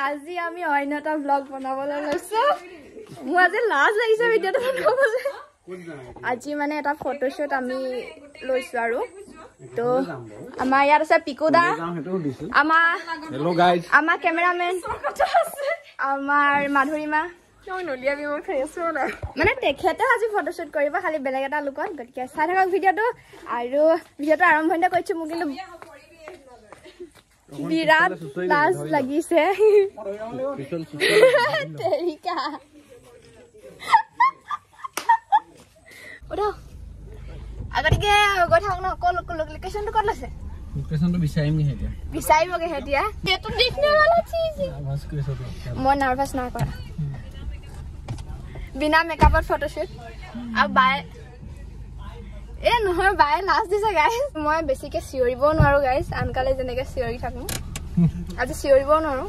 আজি আমি অন্য এটা ব্লগ বনাবলৈ লৈছো মোৰ আজি লাজ লাগিছে ভিডিঅটো বনাবলৈ আজি মানে এটা ফটোশুট আমি লৈছো আৰু তো আমাৰ ইয়াত আছে পিকুদা আমাৰ হেল্ল গাইজ আমাৰ ক্যামেৰাম্যান আমাৰ মাধুৰীমা নলিয়াবি মোৰ ফেছ না মানে তেখেতে আজি ফটোশুট কৰিব খালি বেলেগ এটা লুকত গতিকে চাই থাকক ভিডিঅটো আৰু ভিডিঅটো আৰম্ভণি কৰিছো মোক কিন্তু বিৰাট লাজ লাগিছে তেৰিকা ওঠো আগতিকে গৈ থাক ন লোকেশনটো ক'ত লৈছে লোকেশনটো বিচাৰিমগে হেতিয়া বিচাৰিবগে হেতিয়া এটো দেখনে वाला चीज নাৰ্ভাস কৰিছ তই মই নাৰ্ভাস না কৰা বিনা মেকআপত ফটোশুট আৰু বাই এ নহয় বাই লাজ দিছে গাইস মই বেছিকে চিঞৰিব নোৱাৰো গাইস আনকালে যেনেকে চিঞৰি থাকো আজি চিঞৰিব নোৱাৰো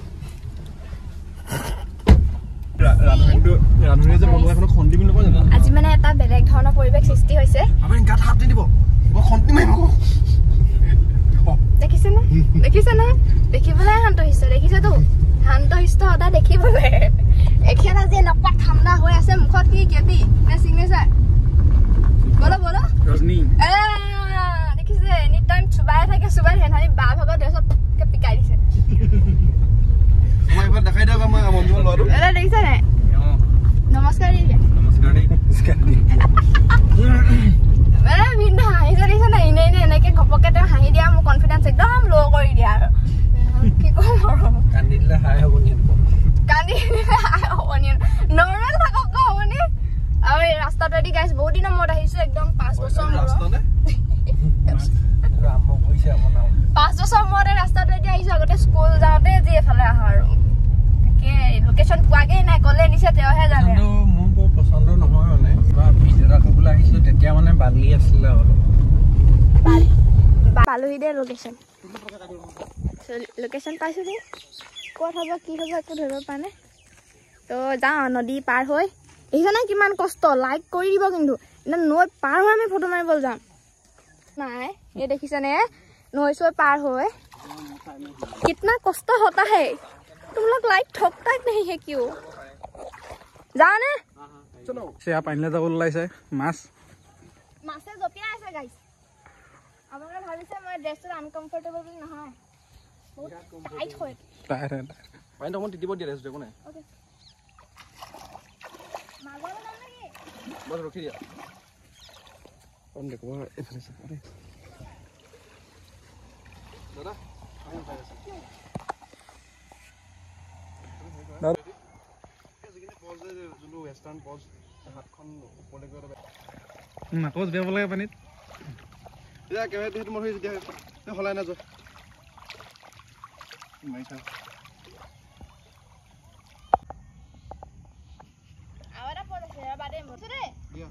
ৰানুৰে যে বন্ধু এখন খন্তি মিল নকয় জানো আজি মানে এটা বেলেগ ধৰণৰ পৰিবেশ সৃষ্টি হৈছে আপুনি গাত হাত দি দিব মই খন্তি মাৰিম দেখিছে না দেখিবলৈ শান্ত হিষ্ট দেখিছে তো শান্ত হিষ্ট সদা দেখিবলৈ এখন আজি এনেকুৱা ঠাণ্ডা হৈ আছে মুখত কি কেপি নে সিগনেচাৰ বলো বলো ৰজনী দেখিছে এনি টাইম চুবাই থাকে হেনানি বা ভাগত দেছত পিকাই দিছে মই এবাৰ দেখাই দিও মই মঞ্জুল লৰো এৰা দেখিছে নাই নমস্কাৰ দিলে নমস্কাৰ এৰা বিনা ইজা দেখিছে নাই ইনে এনেকে ঘপকে তেওঁ হাঁহি দিয়া মোৰ কনফিডেন্স একদম লো কৰি দিয়া আৰু কি কম কান্দিলে হাই হবনি নৰ্মেল থাকক হবনি আৰু এই ৰাস্তাটোদি গাইস বহুত দিনৰ মূৰত আহিছে একদম 5 বছৰ মূৰত ৰাম কৈছে আপোনাও 5 বছৰ মূৰত ৰাস্তাটোদি আহিছে আগতে স্কুল যাওঁতে যে এফালে আহা আৰু কে লোকেশন পোৱাগে নাই কলে নিছে তেওহে জানে মোৰ বহুত পছন্দ নহয় মানে বা ভিডিঅ'টা কৰিবলৈ আহিছো তেতিয়া মানে বালি আছিল আৰু পালোহি দে লোকেশন পাইছো দে ক'ত হ'ব কি হ'ব একো ধৰিব পৰা নাই তো যাওঁ নদী পাৰ হৈ দেখিছা না কিমান কষ্ট লাইক কৰি দিব কিন্তু না নৈ পাৰ হৈ আমি ফটো মাৰিবলৈ যাম নাই ये देखिसे ने नई से पार होए कितना कष्ट होता है तुम लोग लाइक ठोकता नहीं है क्यों जाने चलो से आप आइले যাব লাইছে মাছ মাছে জপিয়া আছে গাইস আপোনালোকে ভাবিছে মই ড্ৰেছটো আনকমফৰ্টেবল বুলি নহয় বহুত টাইট হয় টাইট পাইন অকন টিটিব দিয়া ড্ৰেছটো কোনে ওকে মাগৰ নাম নেকি বস ৰখি দিয়া কোন দেখো এফালে আছে দাদা আমি পাই আছে দাদা এজগিনে পজ দে জুলু ওয়েস্টার্ন পজ হাতখন ওপৰলে গৈ না পজ বেব লাগে পানীত ইয়া কেহে দেহ মোৰ হৈ যেতিয়া তে হলাই না যো মাইছা আওৰা পড়ছে বাদে মছৰে দিয়া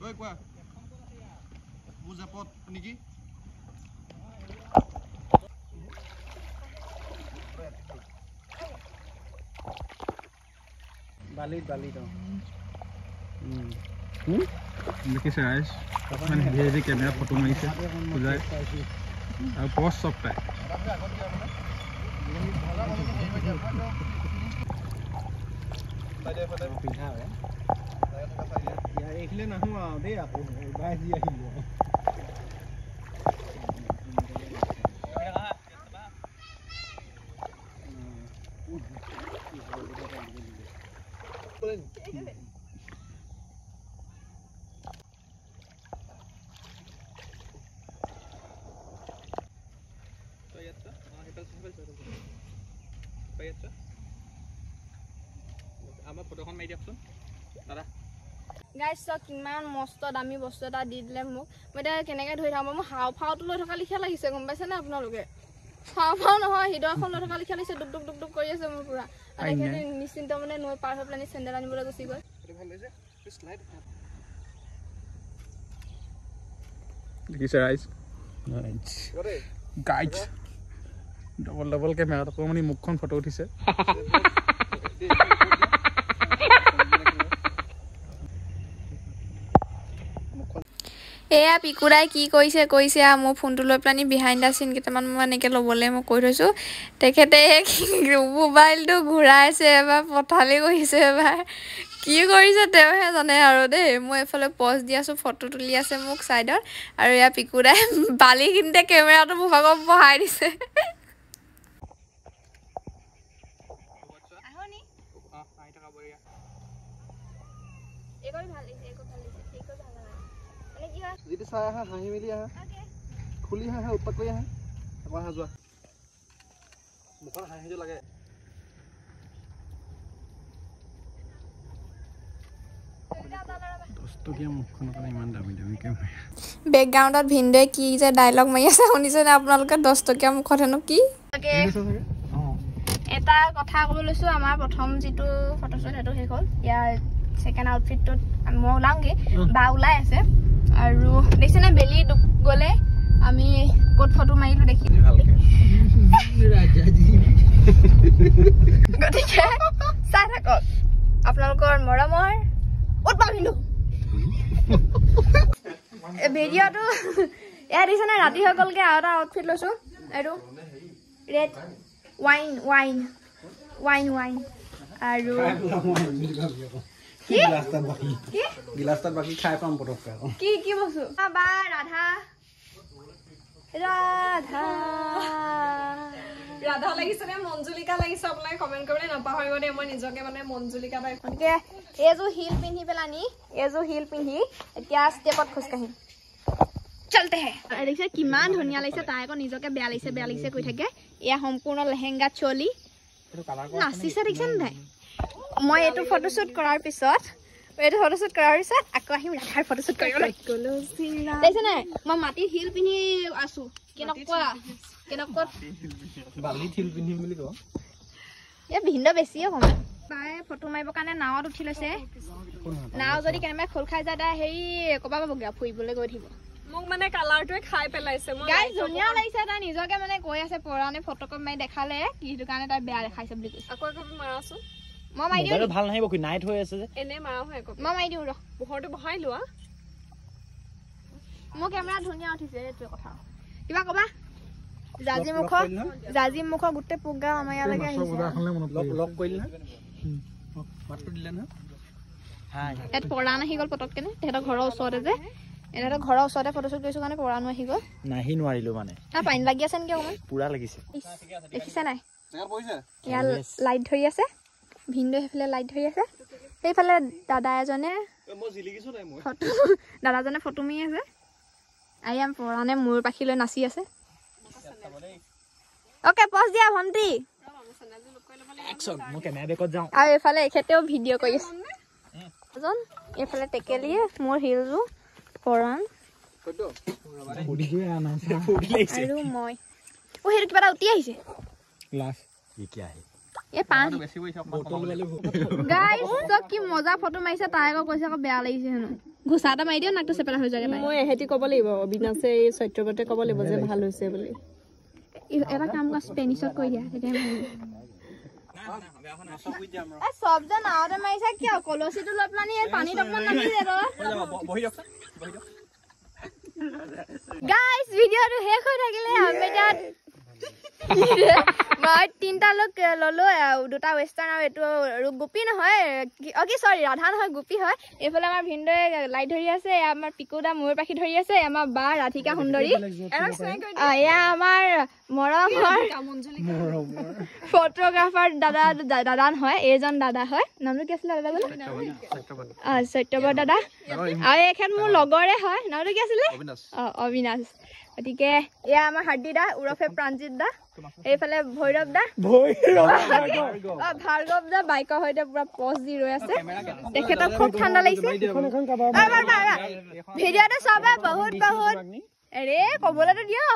ঐ কোৱা বুজাপত নেকি বালি তো দেখিছে গাইস মানে ধীৰে ক্যামেৰা ফটো মাৰিছে বুজাই আৰু পোষ্ট সব পায় বাইৰে ফটো পিঠা হয় ইয়াৰ এইখিলে নাহো আও দেই আপু বাই দি আহিলো আমাৰ ফটোখন মাৰি দিয়কচোন দাদা গাইস সব কিমান মস্ত দামী বস্তু এটা দি দিলে মোক মই এটা কেনেকৈ ধৰি থাকোঁ মই হাও ফাওটো লৈ থকা লিখা লাগিছে গম পাইছে না আপোনালোকে হাও ফাও নহয় হৃদয়খন লৈ থকা লিখা লাগিছে ডুক ডুক কৰি আছে মোৰ পুৰা আৰু নিশ্চিন্ত মানে নৈ পাৰ হৈ পেলাই চেণ্ডেল আনিবলৈ গুচি গ'ল দেখিছে গাইস গাইস ডবল কেমেৰা তো মানে মুখখন ফটো উঠিছে এয়া পিকুৰাই কি কৈছে মোৰ ফোনটো লৈ পেলানি বিহাইণ্ড দা চিন কেইটামান মই এনেকৈ ল'বলৈ মই কৈ থৈছোঁ তেখেতে মোবাইলটো ঘূৰাইছে এবাৰ পঠালি কৰিছে এবাৰ কি কৰিছে তেওঁহে জানে আৰু দেই মই এইফালে পজ দি আছোঁ ফটো তুলি আছে মোক ছাইডত আৰু এয়া পিকুৰাই বালিখিনিতে কেমেৰাটো মোৰ ভাগত বহাই দিছে Jadi saya hahi mili ya. Kuli hahi upat kuli hahi. Apa hajua? Bukan hahi jo lage. Dosto kia mukhan kana iman dami ke. বেকগ্ৰাউণ্ডত ভিন্দে কি যে ডায়লগ মাৰি আছে শুনিছে নে আপোনালোকে 10 টকীয়া মুখত হেনো কি এটা কথা ক'ব লৈছো আমাৰ প্ৰথম যেটো ফটোশ্বুট হেতু শেষ হ'ল ইয়াৰ সেকেন্ড আউটফিটত মই ওলাংগে বা ওলাই আছে আৰু দেখিছেনে বেলি গলে আমি কোট ফটো মাৰিলো দেখি ৰাজাজি গতিকে চাই থাকক আপোনালোকৰ মৰমৰ উৎপা ভিন্দু ভিডিঅ'টো এয়া দিছেনে ৰাতি হৈ গ'লগে আৰু এটা আউটফিট লৈছো আৰু ৰেড ৱাইন আৰু Gilastan bagi khai pam potok ka. কি বস্তু বা ৰাধা লাগিছে নে মঞ্জুলিকা লাগিছে আপোনালোকে কমেন্ট কৰিবলৈ নাপাহৰিব দেই মই নিজকে মানে মঞ্জুলিকা টাইপ গতিকে এজো হিল পিন্ধি পেলানি এজো হিল পিন্ধি এতিয়া ষ্টেপত খোজকাঢ়িম চলতে হে দেখিছে কিমান ধুনীয়া লাগিছে তাই আকৌ নিজকে বেয়া লাগিছে কৈ থাকে এয়া সম্পূৰ্ণ লেহেংগা চলি নাচিছে দেখিছে নাই মই এইটো ফটোশ্বুট কৰাৰ পিছত আকৌ আহিম ৰাধাৰ ফটোশ্বুট কৰিবলৈ দেখিছে নাই মই মাটিৰ হিল পিন্ধি আছো কেনেকুৱা Bali thil pinhi mili ko. এ ভিন্দ বেছিয়ে কম বাই ফটো মাৰিবৰ কাৰণে নাৱত উঠি লৈছে নাও যদি কেনেবা খোল খাই যায় তাই হেৰি কবা পাবগে ফুৰিবলৈ গৈ থাকিব মোক মানে কালাৰটোৱে খাই পেলাইছে মই গাইজ ধুনীয়া লাগিছে তাই নিজকে মানে কৈ আছে পৰানে ফটোকপি মাৰি দেখালে কিটো কাৰণে তাই বেয়া দেখাইছে বুলি কৈছে আকৌ একপি মাৰাছো মই মাৰি দিও ভাল নাহিব কি নাইট হৈ আছে যে এনে মাৰা হয় একপি মই মাৰি দিও ৰ পোহৰটো বহাই লোৱা মোৰ কেমেৰা ধুনীয়া উঠিছে এইটো কথা কিবা কবা জাজি মুখ গুটে পুগা আমাৰ ইয়ালৈকে আহিছে লক কৰিল না মাত্ৰ দিলে না হাই এত পৰান আহি গল পটককেনে তেহেতৰ ঘৰৰ ওচৰতে যে এনেটো ঘৰৰ ওচৰতে ফটোশ্বুট কৰিছো কাৰণে পৰানো আহি গল নাহি নোৱাৰিলো মানে না পানী লাগি আছে নেকি অকমান পুৰা লাগিছে দেখিছা নাই Dengar পইছে? ইয়াৰ লাইট ধৰি আছে ভিন্ডো হেফলে লাইট ধৰি আছে সেইফালে দাদা এজনে মই জিলিকিছো নাই মই ফটো দাদাজনে ফটো মাৰি আছে আইয়াম পৰানে মূৰ পাখি লৈ নাচি আছে ওকে পজ দিয়া ভন্টি একশন মই কেমেৰা বেকত যাও আৰু এফালে এখেতেও ভিডিঅ' কৰি আছে এজন এফালে টেকেলিয়ে মোৰ হিলজু পৰান কইতো ফুডি গৈ আনা ফুডি লাগিছে আৰু মই ও হেৰি কিবা উঠি আহিছে গ্লাস ই কি আহে এ পান বেছি পইচা বটল वाले গাইস তো কি মজা ফটো মাৰিছে তাই আকৌ কৈছে আকৌ বেয়া লাগিছে হেনো ঘুসা এটা মাৰি দিও নাকটো চেপেলা হৈ যাগে তাই মই এহেতি কব লাগিব অবিনাশে এই সত্যবতে কব লাগিব যে ভাল হৈছে বুলি এটা কাম কৰা স্পেনিছত কৈ দিয়া তেতিয়া ভাল সব জন আউট মাৰিছে কিয় কলসিটো লৈ পানি পানী টকমান নামি দে ৰ বহি দিয়ক গাইস ভিডিওটো শেষ হৈ থাকিলে আমি তাত মই তিনটা লোক ললো দুটা ওয়েস্টার্ন আৰু এটো গুপি নহয় কি সৰি ৰাধা নহয় গুপি হয় এফালে আমাৰ ভিন্ডয়ে লাইট ধৰি আছে আমাৰ পিকুদা মূৰ পাখি ধৰি আছে আমাৰ বা ৰাধিকা সুন্দৰী এয়া আমাৰ মৰমৰ ফটোগ্ৰাফাৰ দাদা নহয় এজন দাদা হয় নামটো কি আছিল দাদা বলে সত্যবত দাদা আৰু এখান মোৰ লগৰে হয় নামটো কি আছিল অবিনাশ গতিকে এয়া আমাৰ হাৰ্দি দা উৰফে প্ৰাঞ্জিত দা এইফালে ভৈৰৱ দা ভাৰ্গৱ দা বাইকৰ সৈতে পুৰা পজ দি ৰৈ আছে তেখেতক খুব ঠাণ্ডা লাগিছে ভিডিঅ'টো চাবা বহুত এৰে কবলেতো দিয়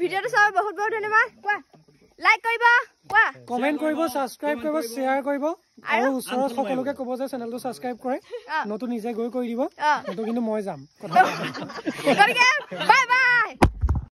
ভিডিঅ'টো চাবা বহুত ধন্যবাদ কোৱা লাইক কৰিব কোৱা কমেন্ট কৰিব সাবস্ক্ৰাইব কৰিব শেয়াৰ কৰিব আৰু ওচৰত সকলোকে ক'ব যে চেনেলটো সাবস্ক্ৰাইব কৰে নতুন নিজে গৈ কৰি দিব নতুন কিন্তু মই যাম বাই বাই